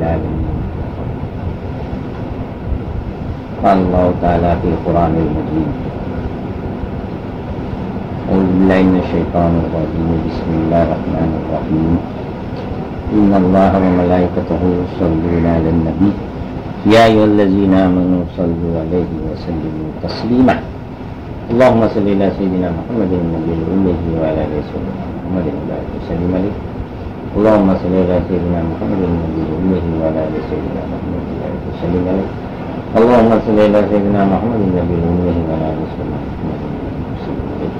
العالمين. قال الله تعالى في القرآن المجيد: أعوذ بالله من الشيطان الرجيم. بسم الله الرحمن الرحيم. إن الله وملائكته يصلون على النبي يا أيها الذين آمنوا صلوا عليه وسلموا تسليما. اللهم صل على سيدنا محمد النبي الأمي وعلى آله سيدنا محمد وسلم عليه. اللهم صل على سيدنا محمد النبي الأمي وعلى آله سيدنا محمد وسلم عليه. اللهم صل على سيدنا محمد النبي الأمي وعلى آله سيدنا محمد وسلم عليه.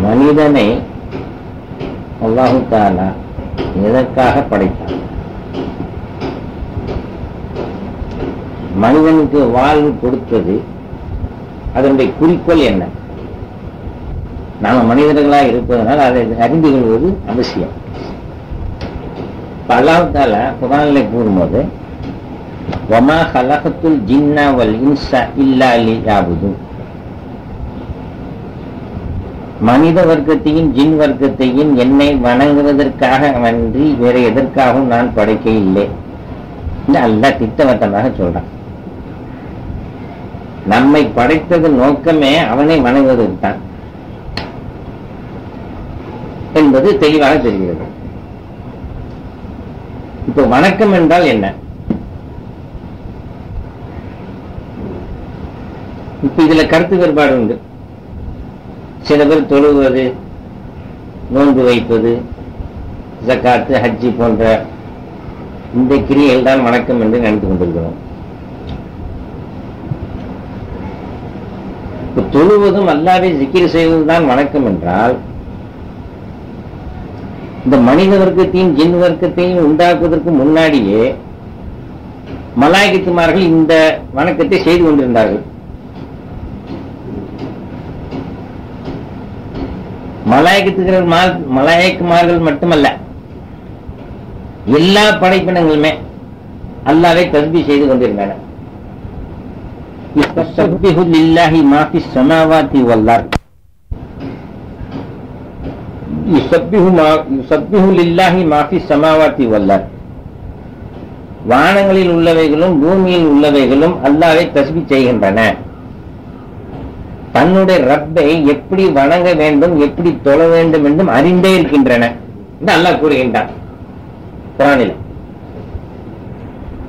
மனிதனை அல்லாஹ் தஆலா எதற்காக படைத்தான்? மனிதனுக்கு வாழ்வு கொடுத்தது, அதனுடைய குறிக்கோள் என்ன? நாம மனிதர்களாக இருப்பதனால் அதை அறிந்து கொள்வது அவசியம். அல்லாஹ் தஆலா குர்ஆனிலே கூறும்போது, வமா ஹலகத்துல் ஜின்ன வல் இன்ஸ இல்லா லியஅபுதுன், மனித வர்க்கத்தையும் ஜின் வர்க்கத்தையும் என்னை வணங்குவதற்காக அன்றி வேற எதற்காகவும் நான் படைக்க இல்லை. அல்லாஹ் திட்டவட்டமாக சொல்றான். நம்மை படைத்தது நோக்கமே அவனை வணங்குவதற்கு தான் என்பது தெளிவாக தெரிகிறது. இப்போ வணக்கம் என்றால் என்ன? இப்ப இதுல கருத்து வேறுபாடு உண்டு. சில பேர் தொழுவது, நோன்பு வைப்பது, ஜக்காத்து, ஹஜ்ஜி போன்ற இந்த கிரியைகள் தான் வணக்கம் என்று நினைத்துக் கொண்டிருக்கிறோம். தொழுவதும் அல்லாஹ்வை ஜிக்ர் செய்வதுதான் வணக்கம் என்றால், இந்த மனித வர்க்கத்தையும் ஜின் வர்க்கத்தையும் உண்டாக்குவதற்கு முன்னாடியே மலாயிகத்துமார்கள் இந்த வணக்கத்தை செய்து கொண்டிருந்தார்கள். மலாயிகத்துமார்கள் மட்டுமல்ல, எல்லா படைப்பினங்களுமே அல்லாஹ்வை தஸ்பீஹ் செய்து கொண்டிருந்தன. யுஸப்பிஹு லில்லாஹி மா ஃபிஸ் ஸமாவாதி வல் அர்த், யுஸப்பிஹு லில்லாஹி மா ஃபிஸ் ஸமாவாதி வல் அர்த், வானங்களில் உள்ளவைகளும் பூமியில் உள்ளவைகளும் அல்லாஹ்வை தஸ்பீஹ் செய்கின்றன. தன்னுடைய ரப்பை எப்படி வணங்க வேண்டும், எப்படி தொழ வேண்டும் என்றும் அறிந்தே இருக்கின்றன என்று அல்லாஹ் கூறுகின்றான் குர்ஆனில்.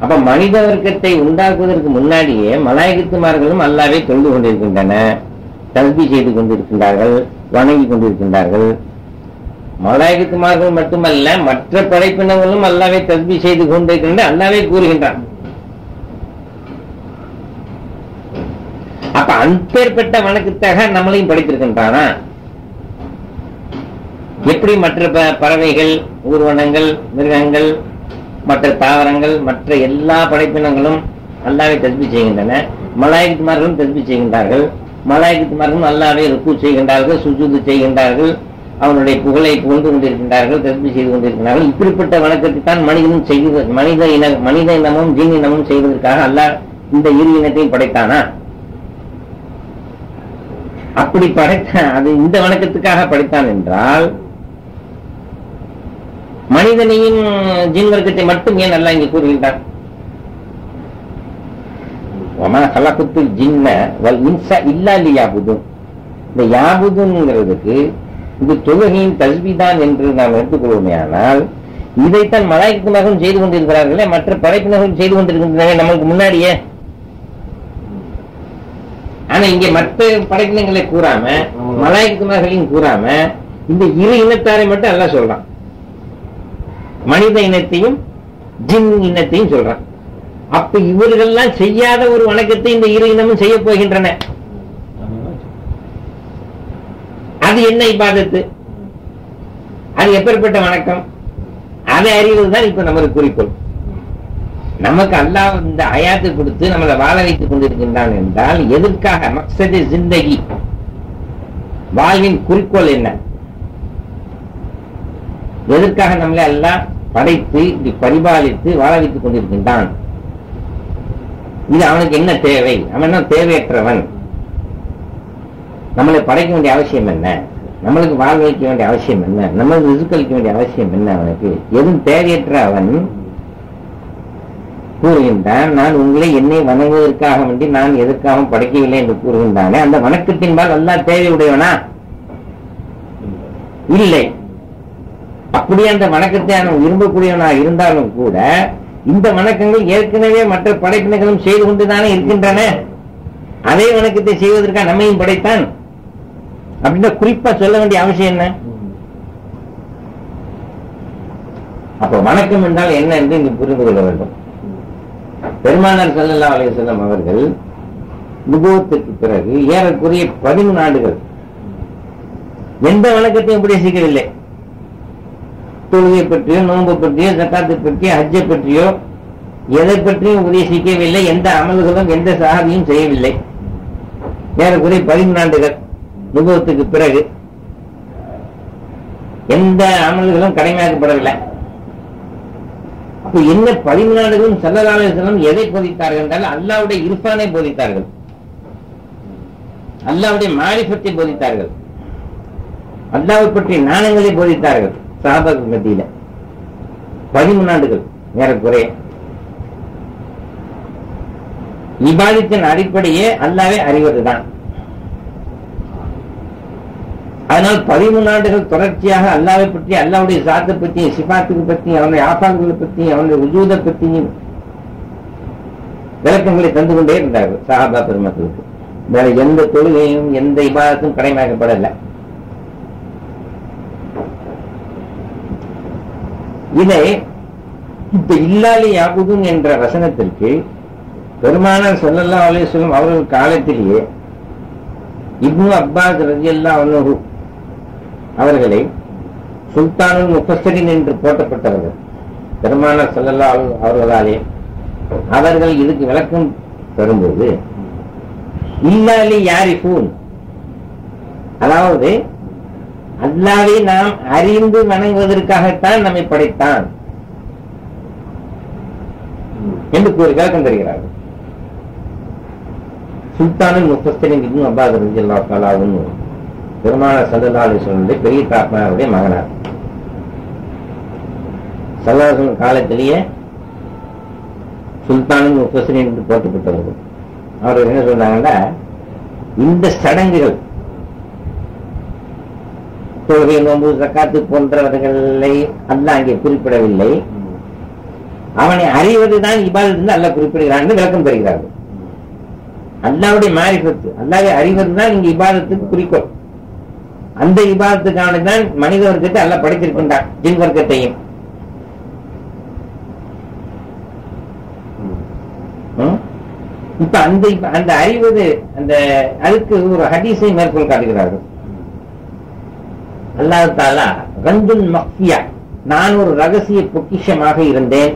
அப்ப மனித வர்க்கத்தை உண்டாக்குவதற்கு முன்னாடியே மலாயிகத்துமார்களும் அல்லாஹ்வை தொழுது கொண்டிருக்கின்றன, தஸ்பீஹ் செய்து கொண்டிருக்கின்றார்கள், வணங்கி கொண்டிருக்கின்றார்கள். மலாயிகத்துமார்கள் மட்டுமல்ல, மற்ற படைப்பினங்களும் அல்லாஹ்வை தஸ்பீஹ் செய்து கொண்டிருக்கின்றன, அல்லாஹ்வை கூறுகின்றான். அப்ப அப்பேற்பட்ட வணக்கத்தாக நம்மளையும் படைத்திருக்கின்றானா? எப்படி மற்ற பறவைகள், ஊர்வனங்கள், மிருகங்கள், மற்ற தாவரங்கள், மற்ற எல்லா படைப்பினங்களும் அல்லாஹ்வை தஸ்பீஹ் செய்கின்றன, மலாயிகத்துமார்களும் தஸ்பீஹ் செய்கின்றார்கள். மலாயிகத்துமார்களும் அல்லாஹ்வை ருக்கு செய்கின்றார்கள், சுஜூது செய்கின்றார்கள், அவனுடைய புகழை புகழ்ந்து கொண்டிருக்கின்றார்கள், தஸ்பீஹ் செய்து கொண்டிருக்கிறார்கள். இப்படிப்பட்ட வணக்கத்தை தான் மனிதனும் செய்வது, மனித இனமும் ஜின் இனமும் செய்வதற்காக அல்லாஹ் இந்த இரு இனத்தையும் படைத்தானா? அப்படி படைத்தான், அது இந்த வணக்கத்துக்காக படைத்தான் என்றால், மனிதனையும் ஜின் வர்க்கத்தை மட்டும் ஏன் அல்லாஹ் இங்கே கூறுகின்றான்? வமா ஹலகத்துல் ஜின்ன வல் இன்ஸ இல்லா லியஅபுதுன். இந்த யாபுதுங்கிறதுக்கு இது தொழுகையின் தஸ்பீஹ் தான் என்று நாம் எடுத்துக்கொள்வோமேயானால், இதைத்தான் மலாயிகத்துமார்களும் செய்து கொண்டிருக்கிறார்களே, மற்ற படைப்பினர்களும் செய்து கொண்டிருக்கின்றன நமக்கு முன்னாடியே. ஆனா இங்க மற்ற படைப்பினங்களை கூறாம, மலாயிகத்துமார்களையும் கூறாம, இந்த இரு இனத்தாரை மட்டும் அல்லாஹ் சொல்றான். மனித இனத்தையும் ஜின் இனத்தையும் சொல்றான். அப்ப இவர்கள்லாம் செய்யாத ஒரு வணக்கத்தை இந்த இரு இனமும் செய்ய போகின்றன. அது என்ன இபாதத்து? அது எப்பேற்பட்ட வணக்கம்? அதை அறிவதுதான் இப்ப நமக்கு குறிக்கோள். நமக்கு அல்லாஹ் இந்த ஹயாத்தை கொடுத்து நம்மளை வாழ வைத்துக் கொண்டிருக்கின்றான் என்றால் எதற்காக? மக்சதே ஜிந்தகி, வாழ்வின் குறிக்கோள் என்ன? எதற்காக நம்மளை அல்லாஹ் படைத்து இப்படி பரிபாலித்து வாழ வைத்துக் கொண்டிருக்கின்றான்? இது அவனுக்கு என்ன தேவை? அவன் தேவையற்றவன். நம்மளை படைக்க வேண்டிய அவசியம் என்ன? நம்மளுக்கு வாழ்வழிக்க வேண்டிய அவசியம் என்ன, நம்மளுக்கு ரிசுக்களிக்க வேண்டிய அவசியம் என்ன, அவனுக்கு எதுவும் தேவையற்ற அவன் கூறுகின்றான், நான் உங்களை என்னை வணங்குவதற்காக வேண்டி நான் எதற்காகவும் படைக்கவில்லை என்று கூறுகின்றானே, அந்த வணக்கத்தின்பால் அல்லாஹ் தேவையுடையவனா? இல்லை. அப்படியே அந்த வணக்கத்தை அவன் விரும்பக்கூடியவனா இருந்தாலும் கூட இந்த வணக்கங்கள் ஏற்கனவே மற்ற படைப்பினர்களும் செய்து கொண்டுதானே இருக்கின்றன. அதே வணக்கத்தை செய்வதற்காக நம்மையும் படைத்தான் அப்படின்ற குறிப்பா சொல்ல வேண்டிய அவசியம் என்ன? அப்ப வணக்கம் என்றால் என்ன என்று இங்கு புரிந்து கொள்ள வேண்டும். பெருமானார் ஸல்லல்லாஹு அலைஹி வஸல்லம் அவர்கள் நுபுவத்துக்கு பிறகு ஏறக்குறைய 13 ஆண்டுகள் எந்த வணக்கத்தையும் உபதேசிக்கவில்லை. தொழுகை பற்றியோ, நோன்பு பற்றியோ, ஜக்காத்தை பற்றியோ, ஹஜ்ஜை பற்றியோ எதை பற்றியும் உபதேசிக்கவில்லை. எந்த அமல்களும் எந்த சஹாபியும் செய்யவில்லை. ஏறக்குறைய 13 ஆண்டுகள் நுபுவத்துக்கு பிறகு எந்த அமல்களும் கடமையாக்கப்படவில்லை. அப்ப என்ன 13 ஆண்டுகளும் ஸல்லல்லாஹு அலைஹி வஸல்லம் எதை போதித்தார்கள் என்றால் அல்லாஹ்வுடைய இர்ஃபானை போதித்தார்கள், அல்லாஹ்வுடைய மாரிஃபத்தை போதித்தார்கள், அல்லாஹ்வை பற்றி ஞானங்களை போதித்தார்கள். சஹாபாக்கள் மத்தியில 13 ஆண்டுகள் ஏறக்குறைய இபாதத்தின் அடிப்படையே அல்லாஹ்வை அறிவதுதான். அதனால் 13 ஆண்டுகள் தொடர்ச்சியாக அல்லாஹ்வை பற்றி, அல்லாஹ்வுடைய ஸாத்தை பற்றி, சிஃபாத்துக்கு பற்றி, அவனுடைய ஆஃபால்களை பற்றி, அவனுடைய வஜூதை பற்றியும் விளக்கங்களை தந்து கொண்டே இருந்தார்கள் சஹாபா பெருமக்களுக்கு. வேற எந்த தொழுகையும் எந்த இபாதத்தும் கடமையாக்கப்படவில்லை. இதை இப்ப இல்லாலி யாபுதுன் என்ற வசனத்திற்கு பெருமானார் ஸல்லல்லாஹு அலைஹி வஸல்லம் அவர்கள் காலத்திலேயே இப்னு அப்பாஸ் ரலியல்லாஹு அன்ஹு அவர்களை சுல்தானுல் முஃபஸ்ஸிரின் என்று போற்றப்பட்டவர்கள். பெருமானார் ஸல்லல்லாஹு அவர்களாலே அவர்கள் இதுக்கு விளக்கம் தரும்போது இல்லாலி யாரிஃபூன், அதாவது அல்லாஹ்வை நாம் அறிந்து வணங்குவதற்காகத்தான் நம்மை படைத்தான் என்று கூறி விளக்கம் தருகிறார்கள். சுல்தானுல் முஃபஸ்ஸிரின் இப்னு அப்பாஸ் ரலியல்லாஹு தஆலா அன்ஹு பெருமானார் ஸல்லல்லாஹு அலைஹி வஸல்லம் பெரிய தாப்பனாருடைய மகனார். ஸல்லல்லாஹு அலைஹி வஸல்லம் காலத்திலேயே சுல்தானுல் முஃபஸ்ஸிரின் என்று போற்றப்பட்டவர்கள். அவர்கள் என்ன சொன்னாங்கன்னா, இந்த சடங்குகள் தொழுகை, நோன்பு, ஜக்காத்து போன்றவர்களை அல்லாஹ் அங்கே குறிப்பிடவில்லை. அவனை அறிவதுதான் இபாதத் என்று அல்லாஹ் குறிப்பிடுகிறான் என்று விளக்கம் தருகிறார்கள். அல்லாஹ்வுடைய மாரிஃபத், அல்லாஹ்வை அறிவதுதான் இங்கு இபாதத்துக்கு குறிக்கோள். அந்த இபாதத்துக்கானதான் மனித வர்க்கத்தை அல்லாஹ் படைத்திருக்கின்றான், ஜின் வர்க்கத்தையும். இப்ப அந்த அறிவது, அந்த அதுக்கு ஒரு ஹதீஸை மேற்கோள் காட்டுகிறார்கள். அல்லாஹ் தஆலா கந்துல் மக்ஃபியா, நான் ஒரு ரகசிய பொக்கிஷமாக இருந்தேன்,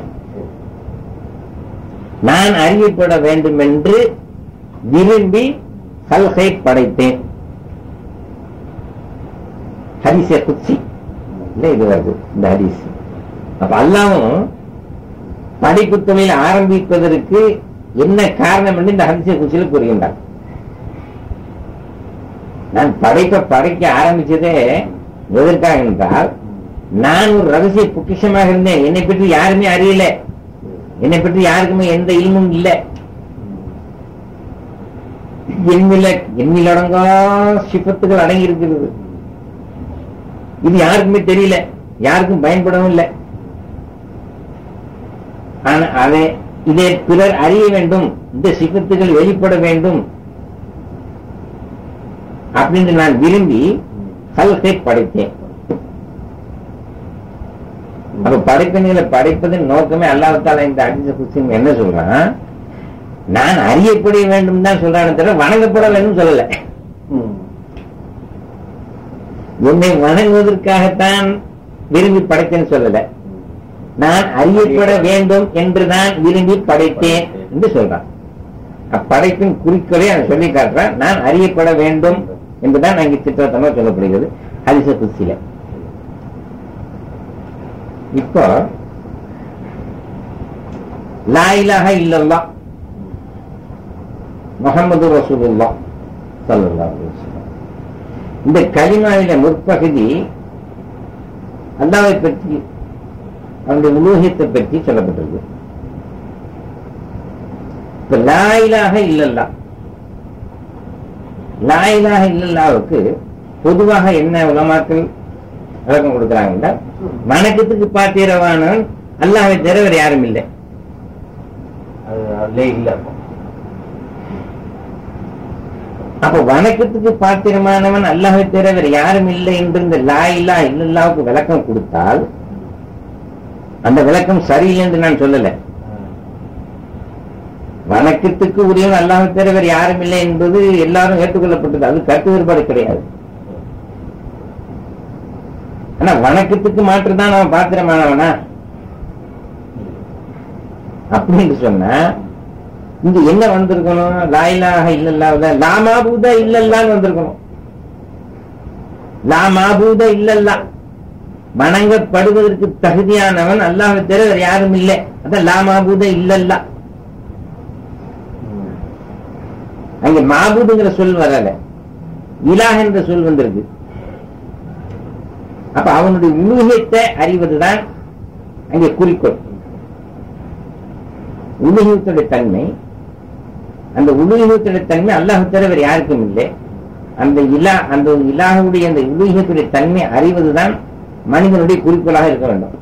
நான் அறியப்பட வேண்டும் என்று விரும்பி கல்கை படைத்தேன். ஹதீஸே குத்சி இல்ல, இது வருது இந்த ஹதீஸ். அப்ப அல்லாஹ்வும் படைப்பு தொழில் ஆரம்பிப்பதற்கு என்ன காரணம் என்று இந்த ஹதீஸே குத்சியில கூறுகின்றார். நான் படைக்க ஆரம்பிச்சதே எதற்காக என்றால், நான் ஒரு ரகசிய பொக்கிஷமாக இருந்தேன், என்னை பற்றி யாருமே அறியல, என்னை பற்றி யாருக்குமே எந்த இல்மும் இல்லை. எண்ணிலடங்கா சிபத்துகள் அடங்கி இருக்கிறது. இது யாருக்குமே தெரியல, யாருக்கும் பயன்படவும் இல்லை. ஆனா இதை பிறர் அறிய வேண்டும், இந்த சிபத்துகள் வெளிப்பட வேண்டும் அப்படின்னு நான் விரும்பி கல்கை படைத்தேன். அப்ப படைப்பினங்களை படைப்பதன் நோக்கமே அல்லாஹ் தஆலா இந்த ஹதீஸ் குத்ஸி என்ன சொல்றான், நான் அறியப்பட வேண்டும் தான் சொல்றானே தவிர வணங்கப்பட வேண்டும் சொல்லல. என்னை வணங்குவதற்காகத்தான் விரும்பி படைத்தேன்னு சொல்லல, நான் அறியப்பட வேண்டும் என்றுதான் விரும்பி படைத்தேன் என்று சொல்றான். அப்படைப்பின் குறிக்கோளை அவன் சொல்லி காட்டுறான், நான் அறியப்பட வேண்டும் என்றுதான் அங்கே திட்டத்தமாக சொல்லப்படுகிறது ஹதீஸ் குத்ஸில. இப்போ லா இலாஹ இல்லல்லாஹ் முஹம்மது ரசூலுல்லாஹ் ஸல்லல்லாஹு அலைஹி வஸல்லம் இந்த கலிமாவில முற்பகுதி அல்லாஹ்வை பற்றி, அவனுடைய உலூஹியத்தை பற்றி சொல்லப்பட்டிருக்கு. இப்ப லா இலாஹ இல்லல்லாஹ், லா இலாஹ இல்லல்லாஹ்வுக்கு பொதுவாக என்ன உலமாக்கள் விளக்கம் கொடுக்கிறாங்கன்னா, வணக்கத்துக்கு பாத்திரவானவன் அல்லாஹ்வை தவிர வேற யாரும் இல்லை. அப்ப வணக்கத்துக்கு பாத்திரமானவன் அல்லாஹ்வை தவிர வேற யாரும் இல்லை என்று இந்த லா இலாஹ இல்லல்லாஹ்வுக்கு விளக்கம் கொடுத்தால், அந்த விளக்கம் சரியில்லை என்று நான் சொல்லல. வணக்கத்துக்கு உரியவன் அல்லாஹ்வை தவிர வேற யாரும் இல்லை என்பது எல்லாரும் ஏற்றுக்கொள்ளப்பட்டது, அது கருத்து வேறுபாடு கிடையாது. ஆனா வணக்கத்துக்கு மாற்றுதான் அவன் பாத்திரமானவனா அப்படின்னு சொன்னா, இங்க என்ன வந்திருக்கணும்? லா இலாஹ இல்லல்லாஹ், லா மாபூத இல்லல்லாஹ்னு வந்திருக்கணும். லா மாபூத இல்லல்லாஹ், வணங்கப்படுவதற்கு தகுதியானவன் அல்லாஹ்வை தவிர வேற யாரும் இல்லை. அதான் லா மாபூத இல்லல்லாஹ். அங்க மாபூதுங்கிற சொல் வரல, இலாஹ் என்ற சொல் வந்திருக்கு. அப்ப அவனுடைய உலூஹியத்தை அறிவதுதான் அங்கே குறிக்கோள். உலூஹியத்துடைய தன்மை, அந்த உலூஹியத்துடைய தன்மை அல்லாஹ் தவிர வேற யாருக்கும் இல்லை. அந்த இலாஹுடைய அந்த உலூஹியத்துடைய தன்மை அறிவதுதான் மனிதனுடைய குறிக்கோளாக இருக்க வேண்டும்.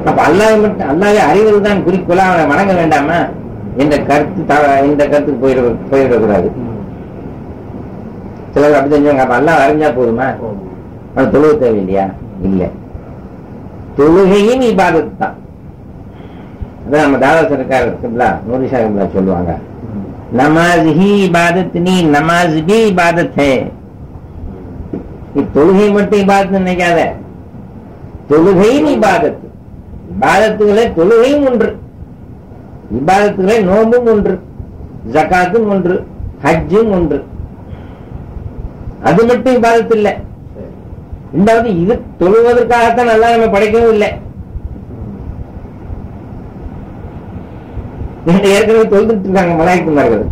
அப்ப அல்லாஹ்வை அறிவதுதான் குறிக்கோளா, அவனை வணங்க வேண்டாமா என்ற கருத்துக்கு போயிடக்கூடாது. சிலர் அப்படி செஞ்சாங்க. அப்ப அல்லாஹ் அறிஞ்சா போதுமா, அவன் தொழுக தேவையில்லையா? இல்ல, தொழுகையும் இபாதத் தான். அதான் நம்ம தாவா சர்க்கார் நூரி சாஹிப்ல சொல்லுவாங்க, நமாஸ் ஹி இபாதத் நீ, நமாஸ் பி இபாதத் ஹே. தொழுகை மட்டும் இபாதத் நினைக்காத, தொழுகையும் இபாதத். இபாதத்துகளை தொழுகையும் ஒன்று, இபாதத்துகளை நோம்பும் ஒன்று, ஜகாத்தும் ஒன்று, ஹஜ்ஜும் ஒன்று. அது மட்டும் இபாதத் இல்லை. ரெண்டாவது, இது தொழுவதற்காகத்தான் நல்லா நம்ம படைக்கவும் இல்லை. ஏற்கனவே தொழுதுட்டு இருக்காங்க மலாய்க்குமார்கள்,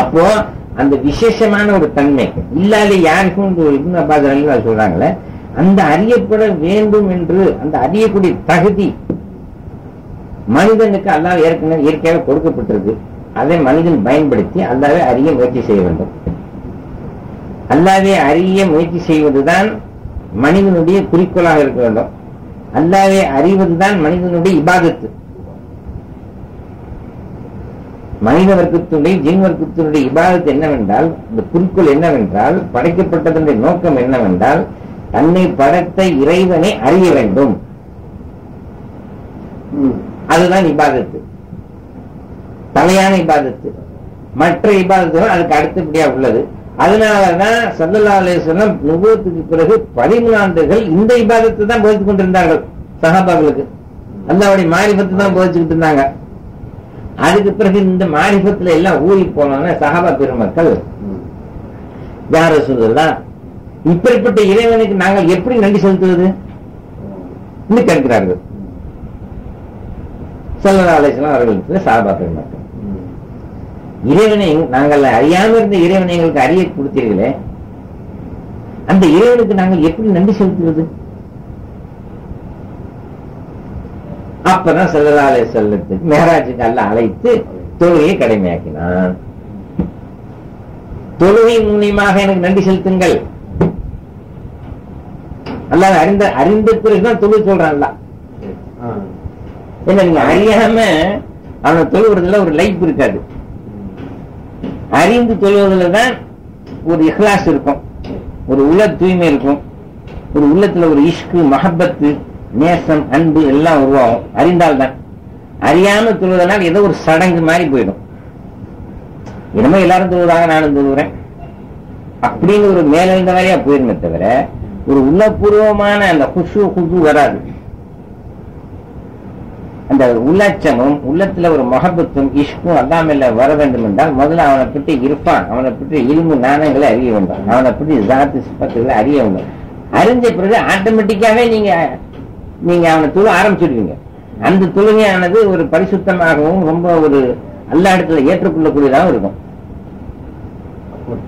அப்போ அந்த விசேஷமான ஒரு தன்மை இல்லாத யாருக்கும் இப்னு அப்பாஸ் சொல்றாங்களே, அந்த அறியப்பட வேண்டும் என்று அந்த அறியக்கூடிய தகுதி மனிதனுக்கு அல்லாஹ் ஏற்கனவே இயற்கையாக கொடுக்கப்பட்டிருக்கு. அதை மனிதன் பயன்படுத்தி அல்லாஹ்வை அறிய முயற்சி செய்ய வேண்டும். அல்லாஹ்வை அறிய முயற்சி செய்வதுதான் மனிதனுடைய குறிக்கோளாக இருக்க வேண்டும். அல்லாஹ்வை அறிவதுதான் மனிதனுடைய இபாதத்து. மனித வர்க்கத்தினுடைய ஜின் வர்க்கத்தினுடைய இபாதத்து என்னவென்றால், இந்த குறிக்கோள் என்னவென்றால், படைக்கப்பட்டதனுடைய நோக்கம் என்னவென்றால், தன்னை படைத்த இறைவனை அறிய வேண்டும். அதுதான் இபாதத்து, தலையான இபாதத்து. மற்ற இபாதத்துகள் அதுக்கு அடுத்தபடியா உள்ளது. அதனாலதான் ஸல்லல்லாஹு அலைஹி வஸல்லம் நுபுவத்துக்கு பிறகு 13 ஆண்டுகள் இந்த இபாதத்தை தான் போதித்துக் கொண்டிருந்தார்கள் சஹாபாக்களுக்கு. அல்லாஹ்வுடைய மாரிஃபத்தை தான் போதிச்சுக்கிட்டு இருந்தாங்க. அதுக்கு பிறகு இந்த மாரிஃபத்துல எல்லாம் ஊறி போனோம்னா சஹாபா பெருமக்கள், யா ரசூலல்லாஹ், இப்படிப்பட்ட இறைவனுக்கு நாங்கள் எப்படி நன்றி செலுத்துவது என்று கேட்கிறார்கள். ஸல்லல்லாஹு அலைஹி வஸல்லம் அவர்களுக்கு சஹாபா பெருமக்கள், இறைவனை நாங்கள் அறியாம இருந்த இறைவனை எங்களுக்கு அறிய கொடுத்தீர்களே, அந்த இறைவனுக்கு நாங்கள் எப்படி நன்றி செலுத்துவது? அப்பதான் ஸல்லல்லாஹு அலைஹி வஸல்லத்துக்கு மேராஜுக்கு அல்லாஹ் அழைத்து தொழுகையை கடமையாக்கினான். தொழுகை மூலியமாக எனக்கு நன்றி செலுத்துங்கள். அல்லாஹ் அறிந்த பிறகுதான் தொழுகை சொல்றான் அல்லாஹ். என்ன, நீங்க அறியாம அவனை தொழுவதுல ஒரு லைஃப் இருக்காது. அறிந்து தொழுவதில் தான் ஒரு இஹ்லாஸ் இருக்கும், ஒரு உள்ள தூய்மை இருக்கும், ஒரு உள்ளத்துல ஒரு இஷ்கு, மஹப்பத்து, நேசம், அன்பு எல்லாம் உருவாகும். அறிந்தால்தான். அறியாம தொழுவதனால் ஏதோ ஒரு சடங்கு மாதிரி போயிடும். என்னமோ எல்லாரும் தொழுவதாக நானும் தொழுகிறேன் அப்படின்னு ஒரு மேலெழுந்த மாதிரியா போயிருமே தவிர ஒரு உள்ளபூர்வமான அந்த குஷு வராது. அந்த உள்ளச்சமும் உள்ளத்துல ஒரு மஹபத்தும் இஷ்கும் அல்லாமல்ல வர வேண்டும் என்றால் முதல்ல அவனை பற்றி இருப்பான், அவனை பற்றி இல்மு ஞானங்களை அறிய வேண்டும், அவனை பற்றி ஜாத்து சிபத்துகளை அறிய வேண்டும். அறிஞ்ச பிறகு ஆட்டோமேட்டிக்காவே நீங்க அவனை தொழ ஆரம்பிச்சிடுவீங்க. அந்த தொழுகையானது ஒரு பரிசுத்தமாகவும் ரொம்ப ஒரு அல்லா இடத்துல ஏற்றுக்கொள்ளக்கூடியதாகவும் இருக்கும்.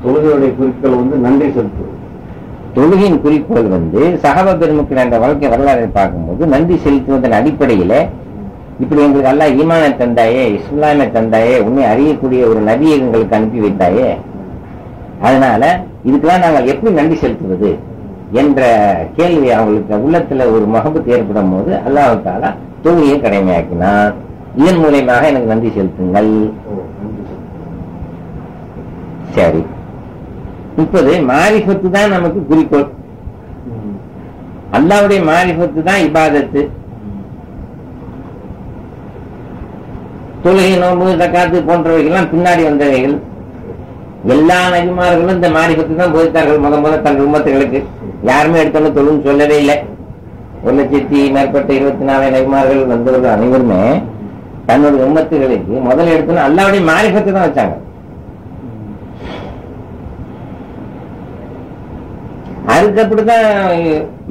தொழுகையுடைய குறிக்கோள் நன்றி செலுத்துவது. தொழுகையின் குறிக்கோள் சஹாபா பெருமக்கள் என்ற வாழ்க்கை வரலாறை பார்க்கும்போது நன்றி செலுத்துவதன் அடிப்படையில இப்படி எங்களுக்கு அல்லாஹ் ஈமானை தந்தாயே, இஸ்லாமை தந்தாயே, உன்னை அறியக்கூடிய ஒரு நபியை எங்களுக்கு அனுப்பி வைத்தாயே, அதனால இதுக்கெல்லாம் நாங்கள் எப்படி நன்றி செலுத்துவது என்ற கேள்வி அவங்களுக்கு உள்ளத்துல ஒரு மஹபத் ஏற்படும் போது அல்லாஹ் தஆலா தொழுகையை கடமையாக்கினார். இதன் மூலமாக எனக்கு நன்றி செலுத்துங்கள். சரி, இப்போது மாரிஃபத்து தான் நமக்கு குறிக்கோள். அல்லாஹ்வுடைய மாரிஃபத்து தான் இபாதத்து. தொழுகை, நோன்பு, ஜக்காத்து போன்றவைகள்லாம் பின்னாடி வந்தவைகள். எல்லா நபிமார்களும் இந்த மாரிஃபத்து தான் போதித்தார்கள் முத தங்கள் உம்மத்துகளுக்கு. யாருமே எடுத்தோன்னு தொழுன்னு சொல்லவே இல்லை. 1,00,000 மேற்பட்ட 24 நபிமார்கள் வந்தவர்கள் அனைவருமே தன்னுடைய உம்மத்துகளுக்கு முதல்ல எடுத்தோன்னு அல்லாஹ்வுடைய மாரிஃபத்து தான் வச்சாங்க. அதுக்கப்புறம்தான்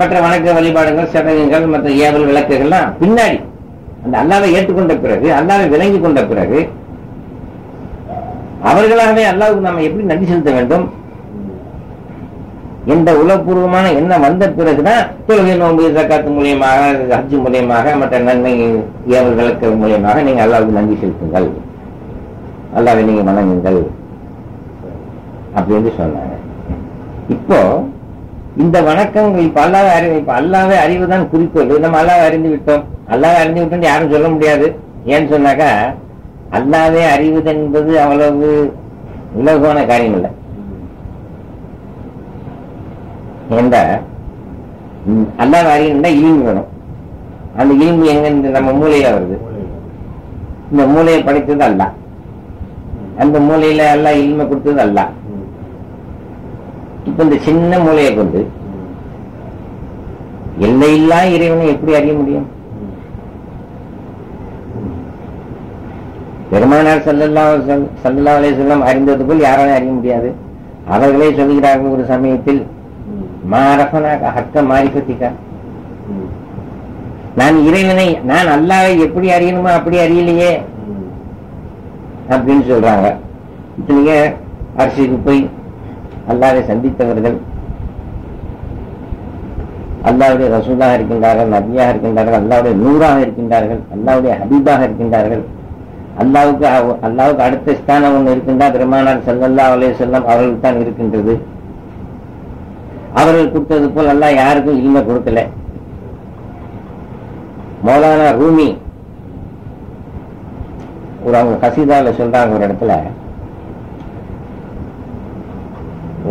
மற்ற வணக்க வழிபாடுகள், சடங்குகள், மற்ற ஏவல் விளக்குகள்லாம் பின்னாடி. அந்த அல்லாஹ்வை ஏற்றுக்கொண்ட பிறகு, அல்லாஹ்வை விளங்கி கொண்ட பிறகு அவர்களாகவே அல்லாஹ்வுக்கு நம்ம எப்படி நன்றி செலுத்த வேண்டும் என்ற உளப்பூர்வமான எண்ணம் வந்த பிறகுதான் தொழுகை, நோன்பு, ஜக்காத்து மூலியமாக, ஹஜ் மூலியமாக, மற்ற நன்மை ஏவல் விளக்கு மூலியமாக நீங்க அல்லாஹ்வுக்கு நன்றி செலுத்துங்கள், அல்லாஹ்வை நீங்க வணங்குங்கள் அப்படின்னு சொன்னாங்க. இப்போ இந்த வணக்கங்கள் இப்ப அல்லாஹ்வை அறிவுதான் குறிக்கோள். நம்ம அல்லாஹ்வை அறிந்து விட்டோம், அல்லாஹ்வை அறிந்து விட்டோம் யாரும் சொல்ல முடியாது. ஏன்னு சொன்னாக்கா அல்லாஹ்வை அறிவது என்பது அவ்வளவு இலகுவான காரியம் இல்லை. ஏண்டா அல்லாஹ்வை அறியணும்னா இல்மு வேணும். அந்த இல்மு எங்க நம்ம மூளையில வருது. இந்த மூளையை படைத்தது அல்லாஹ், அந்த மூளையில அல்லாஹ் இல்மை கொடுத்தது அல்லாஹ். இப்ப இந்த சின்ன மூளையை கொண்டு எல்லையில்லா இறைவனை எப்படி அறிய முடியும்? பெருமானார் ஸல்லல்லாஹு அலைஹி வஸல்லம் அறிந்தது போல் யாராலும் அறிய முடியாது. அவர்களே சொல்கிறார்கள் ஒரு சமயத்தில், மாரஃபனாக ஹக்க மாரிஃபத்திகா, நான் இறைவனை, நான் அல்லாஹ்வை எப்படி அறியணுமோ அப்படி அறியலையே அப்படின்னு சொல்றாங்க. இப்ப நீங்க அர்ஷுக்கு போய் அல்லாஹ்வை சந்தித்தவர்கள், அல்லாஹ்வுடைய ரசூலாக இருக்கின்றார்கள், நபியாக இருக்கின்றார்கள், அல்லாஹ்வுடைய நூறாக இருக்கின்றார்கள், அல்லாஹ்வுடைய ஹபீபாக இருக்கின்றார்கள். அல்லாஹ்வுக்கு அடுத்த ஸ்தானம் ஒன்று இருக்கின்றார், பெருமானார் ஸல்லல்லாஹு அலைஹி வஸல்லம் அவர்களுக்கு தான் இருக்கின்றது. அவர்கள் கொடுத்தது போல் அல்லாஹ் யாருக்கும் இல்மை கொடுக்கல. மௌலானா ரூமி ஒரு அவங்க கசீதால சொல்றாங்க ஒரு இடத்துல,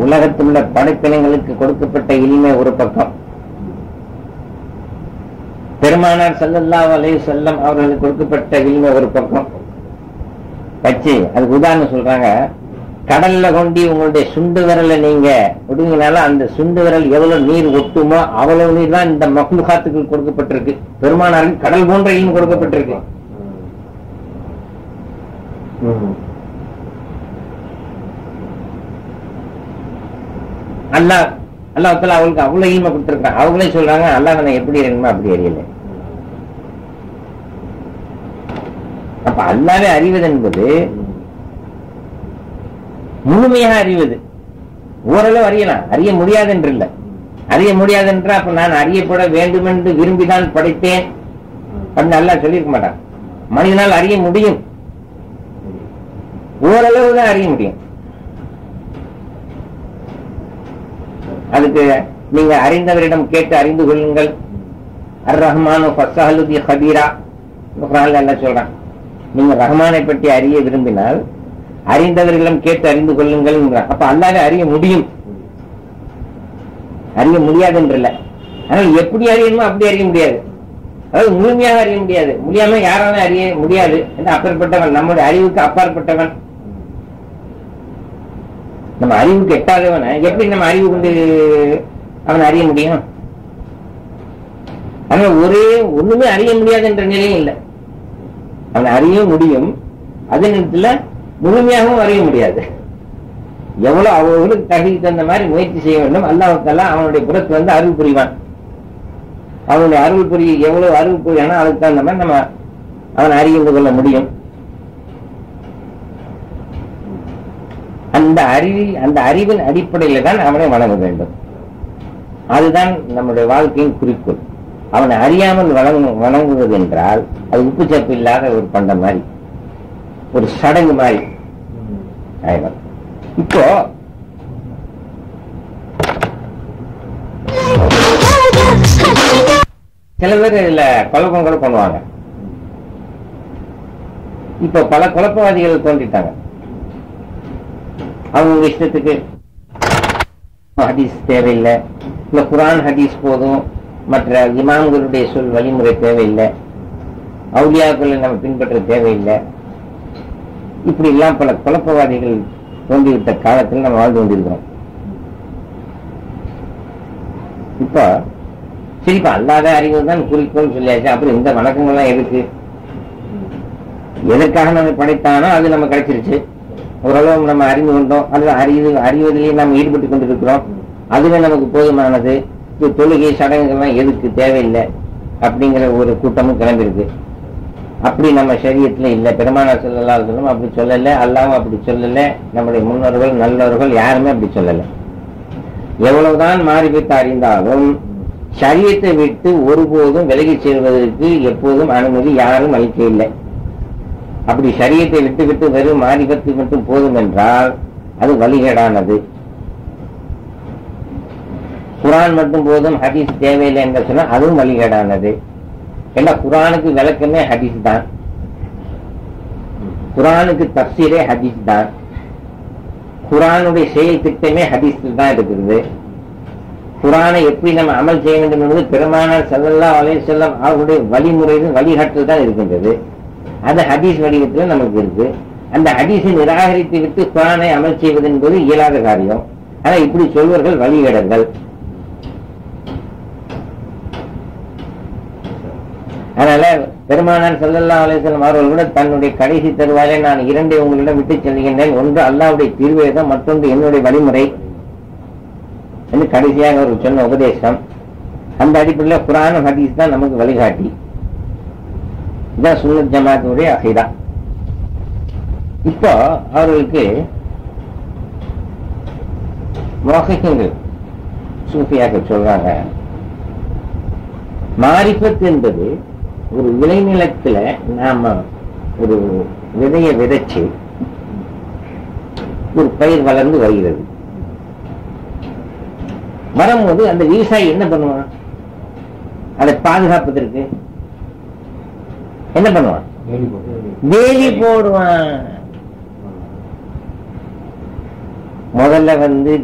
உலகத்தில் உள்ள படைப்பினங்களுக்கு கொடுக்கப்பட்ட இல்மை ஒரு பக்கம், பெருமானார் ஸல்லல்லாஹு அலைஹி வஸல்லம் அவர்களுக்கு கொடுக்கப்பட்ட இல்மை ஒரு பக்கம் வச்சு, அதுக்கு உதாரணம் சொல்றாங்க, கடல்ல கொண்டு உங்களுடைய சுண்டு விரலை நீங்க விடுங்கனால அந்த சுண்டு விரல் எவ்வளவு நீர் ஒட்டுமோ அவ்வளவு நீர் தான் இந்த மக்லுகாத்துக்கு கொடுக்கப்பட்டிருக்கு. பெருமானாருக்கு கடல் போன்ற இல்மு கொடுக்கப்பட்டிருக்கு. அல்லாஹ் அவளுக்கு அவ்வளவு ஈமை கொடுத்திருக்காங்க. அவங்களே சொல்றாங்க அல்லாஹ் நான் எப்படி அறியணுமா அப்படி அறியல. அப்ப அல்லாஹ்வை அறிவது என்பது முழுமையாக அறிவது. ஓரளவு அறியலாம், அறிய முடியாது என்று இல்லை. அறிய முடியாது என்ற அப்ப நான் அறியப்பட வேண்டும் என்று விரும்பிதான் படைத்தேன் அப்படின்னு அல்லாஹ் சொல்லியிருக்க மாட்டான். மனிதனால் அறிய முடியும், ஓரளவு தான் அறிய முடியும். அதுக்கு நீங்க அறிந்தவரிடம் கேட்டு அறிந்து கொள்ளுங்கள். அர் ரஹ்மானு ஃபஸ்ஸஹலு பி ஹபீரா குர்ஆன்ல அல்லாஹ் சொல்றான், நீங்க ரஹ்மானை பற்றி அறிய விரும்பினால் அறிந்தவர்களிடம் கேட்டு அறிந்து கொள்ளுங்கள். அப்ப அல்லாஹ்வை அறிய முடியும், அறிய முடியாது என்றல்ல. ஆனால் எப்படி அறியணுமோ அப்படி அறிய முடியாது, அதாவது முழுமையாக அறிய முடியாது. முடியாம யாராலும் அறிய முடியாது என்று அப்பாற்பட்டவன், நம்முடைய அறிவுக்கு அப்பாற்பட்டவன், நம்ம அறிவுக்கு எட்டாதவனை எப்படி நம்ம அறிவு கொண்டு அவனை அறிய முடியும்? ஆனா ஒண்ணுமே அறிய முடியாது என்ற நிலையும் இல்லை. அவனை அறிய முடியும், அதே நேரத்துல முழுமையாகவும் அறிய முடியாது. எவ்வளவு அவர்களுக்கு தகுதிக்கு தகுந்த மாதிரி முயற்சி செய்ய வேண்டும். அல்லாஹ் தஆலா அவனுடைய புறத்துல அருள் புரிவான். அவனுடைய அருள் புரிய எவ்வளவு அருள் புரியானோ அதுக்கு தகுந்த மாதிரி நம்ம அவனை அறிந்து கொள்ள முடியும். அந்த அறிவின் அடிப்படையில தான் அவனை வணங்க வேண்டும். அதுதான் நம்முடைய வாழ்க்கையின் குறிக்கோள். அவனை அறியாமல் வணங்குவது என்றால் அது உப்பு சப்பு இல்லாத ஒரு பண்டம் மாதிரி, ஒரு சடங்கு மாதிரி. இப்போ சில பேர் இதுல குழப்பம் கூட பண்ணுவாங்க. இப்ப பல குழப்பவாதிகள் தோன்றிட்டாங்க. அவங்க இஷ்டத்துக்கு ஹதீஸ் தேவையில்லை, இல்ல குரான் ஹதீஸ் போதும், மற்ற இமாம்களுடைய சொல் வழிமுறை தேவையில்லை, அவுலியாக்களை நம்ம பின்பற்ற தேவையில்லை, இப்படி எல்லாம் பல குழப்பவாதிகள் தோன்றிவிட்ட காலத்தில் நம்ம வாழ்ந்து கொண்டிருக்கிறோம். இப்ப சரிப்பா அல்லாத அறிவு தான் குறிக்கோள் சொல்லியாச்சு. அப்புறம் இந்த வணக்கங்கள்லாம் எதுக்கு? எதற்காக நம்ம படைத்தானோ அது நம்ம கிடைச்சிருச்சு. ஓரளவு நம்ம அறிந்து கொண்டோம். அது அறிவதிலேயே நம்ம ஈடுபட்டு கொண்டிருக்கிறோம். அதுவே நமக்கு போதுமானது. தொழுகை சடங்குகள்லாம் எதுக்கு தேவையில்லை அப்படிங்கிற ஒரு கூட்டமும் கிளம்பிருக்கு. அப்படி நம்ம சரியத்துல இல்லை. பெருமானார் ஸல்லல்லாஹு அலைஹி வஸல்லம் அப்படி சொல்லலை, அல்லாஹ்வும் அப்படி சொல்லலை, நம்முடைய முன்னோர்கள் நல்லவர்கள் யாருமே அப்படி சொல்லலை. எவ்வளவுதான் மாறிவிட்டு அறிந்தாலும் சரியத்தை விட்டு ஒருபோதும் விலகி செல்வதற்கு எப்போதும் அனுமதி யாரும் அளிக்கவில்லை. அப்படி சரியத்தை விட்டு விட்டு வெறும் மாறிபத்து மட்டும் போதும் என்றால் அது வழிகேடானது. குரான் மட்டும் போதும், ஹதீஸ் தேவையில்லை என்று சொன்னால் அதுவும் வழிகேடானது. ஏன்னா குரானுக்கு விளக்கமே ஹதீஸ் தான், குரானுக்கு தஃசீரே ஹதீஸ் தான், குரானுடைய செயல் திட்டமே ஹதீஸில் தான் இருக்கிறது. குரானை எப்படி நம்ம அமல் செய்ய வேண்டும் என்பது பெருமானார் ஸல்லல்லாஹு அலைஹி வஸல்லம் அவருடைய வழிமுறையின் வழிகாட்டல் தான் இருக்கின்றது. அது ஹதீஸ் வடிவத்தில் நமக்கு இருக்கு. அந்த ஹதீஸை நிராகரித்து விட்டு குரானை அமல் செய்வது என்பது இயலாத காரியம். ஆனா இப்படி சொல்வர்கள் வழிகேடர்கள். அதனால பெருமானார் ஸல்லல்லாஹு அலைஹி வஸல்லம் அவர்கள் கூட தன்னுடைய கடைசி தருவாயிலே நான் இரண்டை உங்களிடம் விட்டு செல்கின்றேன், ஒன்று அல்லாஹ்வுடைய திருவேதம், மற்றொன்று என்னுடைய வழிமுறை என்று கடைசியாக ஒரு சொன்ன உபதேசம். அந்த அடிப்படையில் குர்ஆன் ஹதீஸ் தான் நமக்கு வழிகாட்டி. இதான் சுன்னத் ஜமாத்துடைய அகீதா. இப்போ அவர்களுக்கு முஹக்கிக்குகள் சூஃபியாக சொல்றாங்க, மாரிஃபத் என்பது ஒரு விளைநிலத்துல நாம ஒரு விதையை விதைச்சு ஒரு பயிர் வளர்ந்து வருகிறது. வரும்போது அந்த விவசாயி என்ன பண்ணுவான்? அதை பாதுகாப்பதற்கு என்ன பண்ணுவான்? வேலி போடுவான். முதல்ல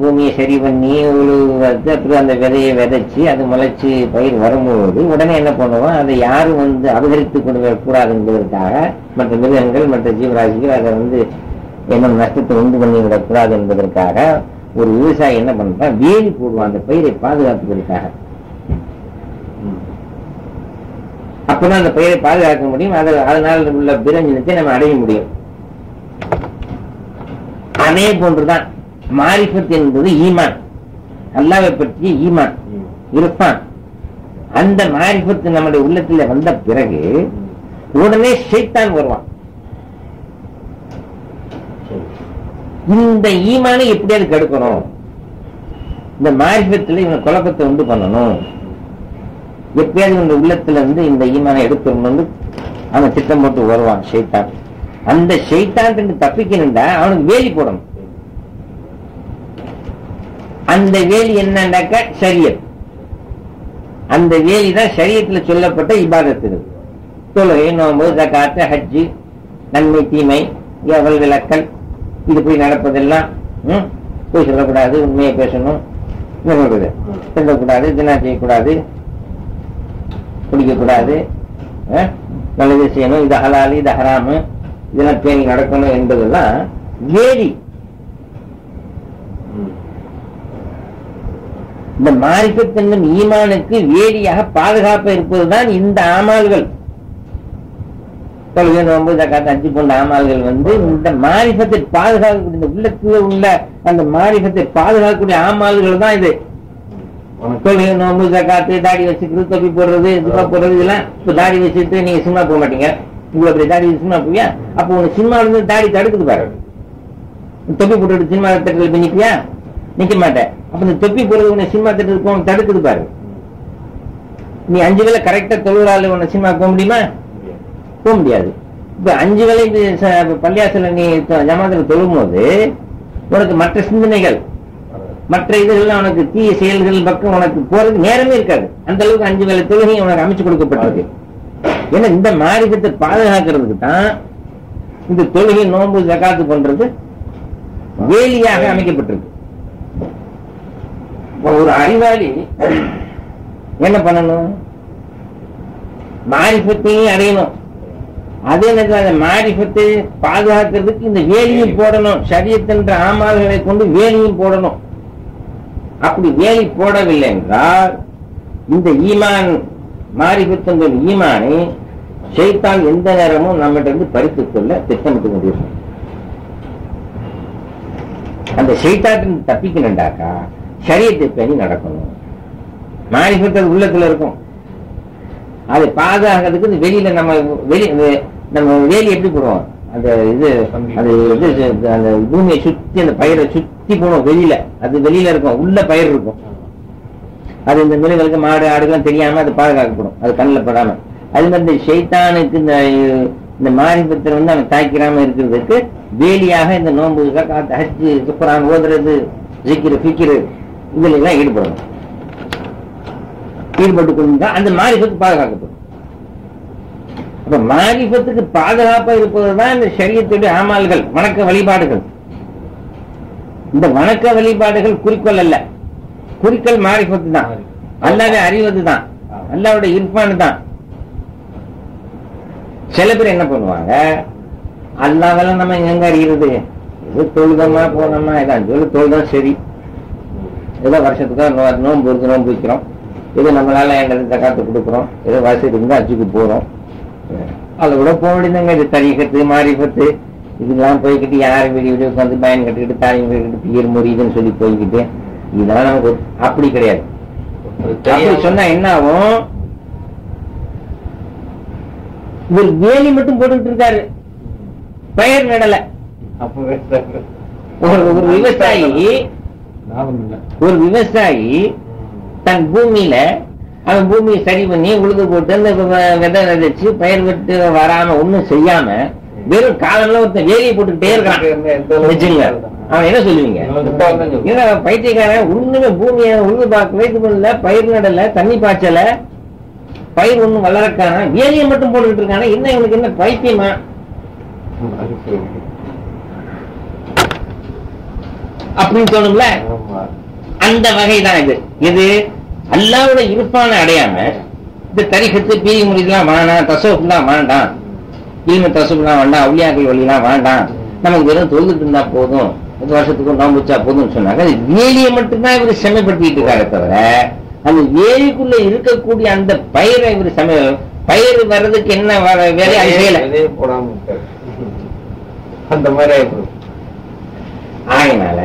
பூமியை சரி பண்ணி உழுவது, அப்புறம் அந்த விதையை விதைச்சு அது முளைச்சு பயிர் வரும்போது உடனே என்ன பண்ணுவோம்? அதை யாரும் அபகரித்துக் கொண்டு கூடாது என்பதற்காக, மற்ற மிருகங்கள் மற்ற ஜீவராசிகள் அதை என்ன நஷ்டத்தை உண்டு பண்ணி விடக்கூடாது என்பதற்காக ஒரு விவசாயி என்ன பண்றான்? வேலி போடுவான், அந்த பயிரை பாதுகாப்பதற்காக. அப்பதான் அந்த பயிரை பாதுகாக்க முடியும், அதனால் உள்ள பிரயோஜனத்தை நம்ம அடைய முடியும். அதே போன்றுதான் மாரிஃபத் என்பது ஈமான், அல்லாஹ்வை பற்றிய ஈமான் இருப்பான். அந்த மாரிஃபத் நம்முடைய உள்ளத்தில் வந்த பிறகு உடனே ஷைத்தான் வருவான். இந்த ஈமானை எப்படியாவது கெடுக்கணும், இந்த மாரிஃபத்தில் இவங்க குழப்பத்தை உண்டு பண்ணணும், எப்படியாவது இந்த உள்ளத்துல இந்த ஈமானை எடுக்கணும்னு அவன் திட்டம் போட்டு வருவான் ஷைத்தான். அந்த ஷைத்தான் தப்பிக்கணும்டா அவனுக்கு வேலி போடணும். அந்த வேலி என்னன்னாக்க ஷரியத். அந்த வேலி தான் ஷரியத்துல சொல்லப்பட்ட இபாதத்துகள். தொழுகை, நோன்பு, ஜகாத், ஹஜ்ஜி, நன்மை தீமை, எவல் விளக்கல், இது போய் நடப்பதெல்லாம். போய் சொல்லக்கூடாது, உண்மையை பேசணும், சொல்லக்கூடாது, தினா செய்யக்கூடாது, குடிக்கக்கூடாது, நல்லது செய்யணும், இது ஹலாலு இது ஹராமு, இதெல்லாம் பேணி நடக்கணும் என்பதெல்லாம் வேலி. இந்த மாரிஃபத் என்னும் ஈமானுக்கு வேலியாக பாதுகாப்பு இருப்பதுதான் இந்த ஆமால்கள். தொழுகை, நோன்பு, ஜகாத், ஹஜ் போன்ற ஆமால்கள் இந்த மாரிஃபத்தை பாதுகாக்கக்கூடிய, இந்த உள்ளத்துல உள்ள அந்த மாரிஃபத்தை பாதுகாக்கக்கூடிய ஆமால்கள் தான் இது. தொழுகை, நோன்பு, ஜகாத்து, தாடி வச்சுக்கிறது, தொப்பி போடுறது, சும்மா போடுறது, இதெல்லாம். இப்ப தாடி வச்சுட்டு நீங்க சினிமா போக மாட்டீங்க, இவ்வளவு பெரிய தாடி சினிமா போவியா? அப்போ உங்க சினிமாவில இருந்து தாடி தடுக்குது பாரு. தொப்பி போட்டு சினிமா தேட்டர்ல போய் நிற்பியா? நிக்க மாட்டேன். அப்ப இந்த தொப்பி போடுறது உன்னை சினிமா தேட்டருக்கு போக தடுக்குது பாரு. நீ 5 வேளை கரெக்டா தொழுகிறாள் உன்னை சினிமா போக முடியுமா? போக முடியாது. இப்ப 5 வேளை பள்ளியாசல நீ ஜமாத்துல தொழும் போது உனக்கு மற்ற சிந்தனைகள் மற்ற இதுகள்லாம் உனக்கு தீய செயல்கள் பக்கம் உனக்கு போறதுக்கு நேரமே இருக்காது. அந்த அளவுக்கு 5 வேளை தொழுகை உனக்கு அமைச்சு கொடுக்கப்பட்டிருக்கு. ஏன்னா இந்த மாரிஃபத்தை பாதுகாக்கிறதுக்கு தான் இந்த தொழுகை, நோன்பு, ஜகாத்து பண்றது வேலியாக அமைக்கப்பட்டிருக்கு. ஒரு அறிவாளி என்ன பண்ணணும்? மாரிஃபத்தையும் அடையணும். அதே நேரத்தில் மாரிஃபத்தை பாதுகாக்கிறதுக்கு இந்த வேலியும் போடணும். ஷரியத் என்ற ஆமால்களை கொண்டு வேலியும் போடணும். அப்படி வேலி போடவில்லை என்றால் இந்த ஈமான், மாரிஃபத் என்ற ஈமானை ஷைத்தான் எந்த நேரமும் நம்மகிட்ட இருந்து பறித்துக் கொள்ள திட்டமிட்டு கொண்டிருக்கும். அந்த ஷைத்தாட்டின் தப்பிக்கணுண்டாக்கா ஷரியத்தை பேணி நடக்கணும். மாரிஃபத் உள்ளத்துல இருக்கும். அதை பாதுகாக்கிறதுக்கு இந்த வெளியில நம்ம வேலி எப்படி போடுவோம்? அந்த இது அந்த பூமியை சுத்தி அந்த பயிரை சுத்தி போனோம். வெளியில அது வெளியில இருக்கும், உள்ள பயிர் இருக்கும். அது இந்த மிருகங்களுக்கு, மாடு, ஆடுகள்லாம் தெரியாம அது பாதுகாக்கப்படும், அது கண்ணில் படாம. அது மாதிரி இந்த ஷைத்தானுக்கு இந்த மாரிஃபத்தை அவன் தாய்க்கிறாம இருக்கிறதுக்கு வேலியாக இந்த நோன்பு, ஜகாத், ஹஜ், குர்ஆன் ஓதுறது, ஜிக்ர், ஃபிக்ர் இதுல எல்லாம் ஈடுபடணும். ஈடுபட்டு கொண்டா அந்த மாரிஃபத்து பாதுகாக்கப்படும். அப்ப மாரிஃபத்துக்கு பாதுகாப்பா இருப்பதுதான் இந்த ஷரியத்துடைய ஆமால்கள், வணக்க வழிபாடுகள். இந்த வணக்க வழிபாடுகள் குறிக்கோள் அல்ல. குறிக்கோள் மாரிஃபத்து தான், அல்லாஹ்வை அறிவது தான், அல்லாஹ்வுடைய இர்ஃபான் தான். சில பேர் என்ன பண்ணுவாங்க, அல்லாஹ்வெல்லாம் நம்ம எங்க அறிகிறது? ஏதோ தொழுதமா போனோமா, ஏதாவது சொல்லி தொழுதான் சரி, ஏதோ வருஷத்துக்கு நோன்பு இருக்கு, நோன்பு வைக்கிறோம், ஏதோ நம்மளால எங்களுக்கு காத்து கொடுக்குறோம், ஏதோ வசதி இருந்தா அச்சுக்கு போறோம், அதை கூட போக வேண்டியதுங்க. இது தரீகத்து, மாரிஃபத்து இதெல்லாம் போய்கிட்டு யாரு வீடியோ உட்காந்து பயன் கட்டுக்கிட்டு தாயும் கட்டுக்கிட்டு பியர் முறியுதுன்னு சொல்லி போய்கிட்டு இதெல்லாம் நமக்கு அப்படி கிடையாது. அப்படி சொன்னா என்ன ஆகும்? இவர் வேலி மட்டும் போட்டுக்கிட்டு இருக்காரு, பயிர் நடல. ஒரு விவசாயி தன் பூமியில அவன் பூமியை சரி பண்ணி உழுது போட்டு அந்த விதை விதைச்சு பயிர் விட்டு வராம ஒண்ணும் செய்யாம வெறும் காலம்ல ஒருத்தன் வேலியை போட்டுக்கிட்டே இருக்கான். அவன் என்ன சொல்லுவீங்க? ஏன்னா பைத்தியக்காரன் ஒண்ணுமே பூமியை உழுது பார்க்க இது பண்ணல, பயிர் நடல, தண்ணி பாய்ச்சல, பயிர் ஒண்ணும் வளர்க்கான, வேலியை மட்டும் போட்டுக்கிட்டு இருக்கான, என்ன இவனுக்கு என்ன பைத்தியமா? அப்படின்னு தோணும்ல. அந்த வகைதான் இது. இது அல்லாஹ்வோட இர்ஃபான அடையாம இந்த தரிகத்து, பீரி முறிதெல்லாம் வேணாம், தசவுலாம் வேண்டாம், இல்மு தசவுலாம் வேண்டாம், அவுலியாக்கள் வழியெல்லாம் வேண்டாம், நமக்கு வெறும் தொழுதுட்டு இருந்தா போதும், 10 வருஷத்துக்கு நோன்பு வச்சா போதும்னு சொன்னாங்க. அது வேலியை மட்டும்தான் இவர் செம்மைப்படுத்திட்டு இருக்காரு தவிர அந்த வேலிக்குள்ள இருக்கக்கூடிய அந்த பயிரை இவர் பயிர் வர்றதுக்கு என்ன வேலையை அது செய்யல. அந்த மாதிரி ஆகினால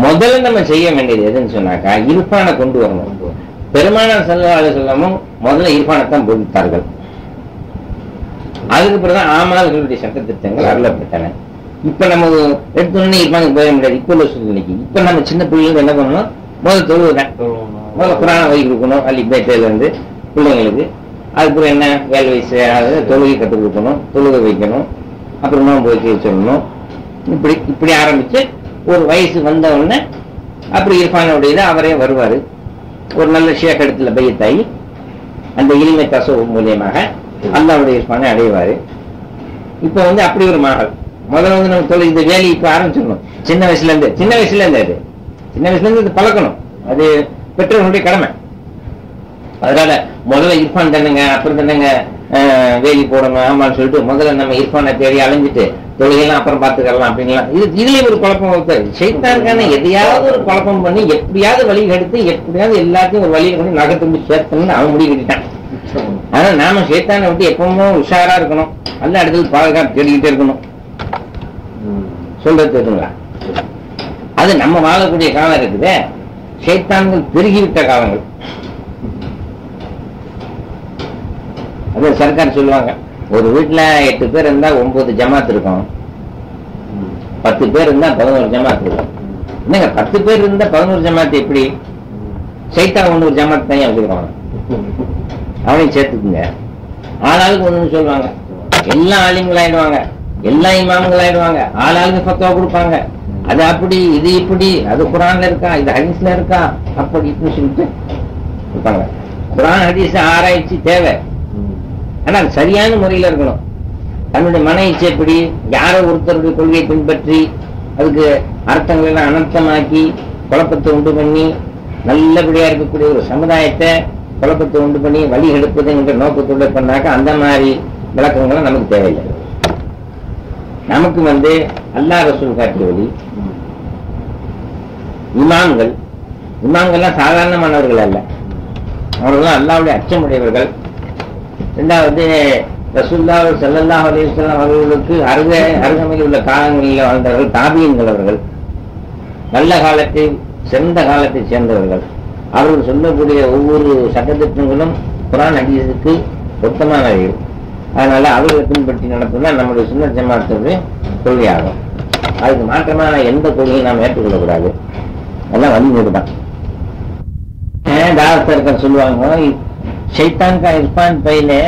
முதல்ல நம்ம செய்ய வேண்டியது எதுன்னு சொன்னாக்கா இர்ஃபானை கொண்டு வரணும். பெருமானார் ஸல்லல்லாஹு அலைஹி வஸல்லம் முதல்ல இர்ஃபானைத்தான் போதித்தார்கள். அதுக்கு பிறகுதான் ஆமால்களுடைய சட்டத்திட்டங்கள் அருளப்பட்டன. இப்ப நம்ம எடுத்தோடனே இர்ஃபானுக்கு போக முடியாது. இப்ப உள்ள சூழ்நிலைக்கு இப்ப நம்ம சின்ன பிள்ளைங்க என்ன பண்ணணும்? முதல்ல தொழுவதான், முதல்ல குர்ஆனை வழி கொடுக்கணும், அலிபேட்டையில இருந்து பிள்ளைங்களுக்கு. அதுக்கப்புறம் என்ன வேலை வயசு தொழுகை கற்றுக் கொடுக்கணும், தொழுகை வைக்கணும், அப்புறம் நோன்பு வைக்க சொல்லணும். இப்படி ஆரம்பிச்சு ஒரு வயசு வந்த உடனே அப்படி இர்ஃபானுடைய அவரே வருவாரு. ஒரு நல்ல ஷேக் இடத்துல பையத்தாயி அந்த இனிமை தசவு மூலியமாக அல்லாஹ்வுடைய இர்ஃபானை அடைவாரு. இப்ப அப்படி ஒரு மகள் முதல்ல நம்ம தொழில் இந்த வேலையை இப்ப ஆரம்பிச்சிடணும். சின்ன வயசுல இருந்து இது பழக்கணும். அது பெற்றோர்களுடைய கடமை. அதனால முதல்ல இர்ஃபான் தானுங்க, அப்புறம் தானுங்க வேலி போடணும் ஆமான்னு சொல்லிட்டு முதல்ல நம்ம இர்ஃபானை தேடி அலைஞ்சிட்டு தொழிலாம் அப்புறம் பார்த்துக்கலாம் அப்படின்லாம் இதுலயும் ஒரு குழப்பம். ஷைத்தானுக்கான எதையாவது ஒரு குழப்பம் பண்ணி எப்படியாவது வழி எடுத்து எப்படியாவது எல்லாத்தையும் ஒரு வழியை கொண்டு நகர்த்து சேர்த்தணும்னு அவன் முடிவு கட்டிட்டான். ஆனா நாம ஷைத்தானை விட்டு எப்பவுமே உஷாரா இருக்கணும், நல்ல இடத்துல பாதுகாப்பு தேடிக்கிட்டே இருக்கணும். சொல்றது தெரியுங்களா? அது நம்ம வாழக்கூடிய காலம் இருக்குது. ஷைத்தான்கள் பெருகிவிட்ட காலங்கள். அது சர்க்கார் சொல்லுவாங்க, ஒரு வீட்டுல 8 பேர் இருந்தா 9 ஜமாத் இருக்கும். 10 பேர் இருந்தா 11 ஜமாத் இருக்கும். என்னங்க 10 பேர் இருந்தா 11 ஜமாத் எப்படி? சைத்தான் ஒன்று ஒரு ஜமாத் தான் வச்சுக்கிறான், அவனையும் சேர்த்துக்குங்க. ஆளாளுக்கு ஒண்ணு சொல்லுவாங்க, எல்லா ஆலிம்கள் ஆயிடுவாங்க, எல்லா இமாம்கள் ஆயிடுவாங்க, ஆளாளுக்கு ஃபத்வா கொடுப்பாங்க. அது அப்படி, இது இப்படி, அது குரான்ல இருக்கா, இது ஹதீஸ்ல இருக்கா, அப்படி இப்படி சொல்லிட்டு இருப்பாங்க. குரான் ஹதீஸ் ஆராய்ச்சி தேவை, ஆனா அது சரியான முறையில இருக்கணும். தன்னுடைய மன இச்சைப்படி யாரோ ஒருத்தருடைய கொள்கையை பின்பற்றி அதுக்கு அர்த்தங்கள் எல்லாம் அனர்த்தமாக்கி குழப்பத்தை உண்டு பண்ணி நல்லபடியா இருக்கக்கூடிய ஒரு சமுதாயத்தை குழப்பத்தை உண்டு பண்ணி வழி எடுப்பதுங்கிற நோக்கத்தோடு பண்ணாக்க அந்த மாதிரி விளக்கங்களும் நமக்கு தேவையில்லை. நமக்கு அல்லாஹ் ரசூல் காட்டிய வழி. இமாம்கள்லாம் சாதாரணமானவர்கள் அல்ல, அவர்கள்லாம் அல்லாஹ்வுடைய அச்சமுடையவர்கள். இரண்டாவது, ரசூலுல்லாஹி ஸல்லல்லாஹு அலைஹி வஸல்லம் அவர்களுக்கு அருகமையில் உள்ள காலங்களில் வாழ்ந்தவர்கள் தாபியீன்கள். அவர்கள் நல்ல காலத்தை, சிறந்த காலத்தை சேர்ந்தவர்கள். அவர்கள் சொல்லக்கூடிய ஒவ்வொரு சட்டத்திட்டங்களும் குர்ஆன் ஹதீஸுக்கு பொருத்தமானவை. அதனால அவர்களை பின்பற்றி நடப்பதுதான் நம்முடைய சுன்னத் ஜமாத்துடைய கொள்கையாகும். அதுக்கு மாற்றமான எந்த கொள்கையும் நாம் ஏற்றுக்கொள்ளக்கூடாது. எல்லாம் வழிமுறை தான். தாவத் சர்க்கார் சொல்லுவாங்க, ஷைத்தான் கா இர்ஃபான் பைலே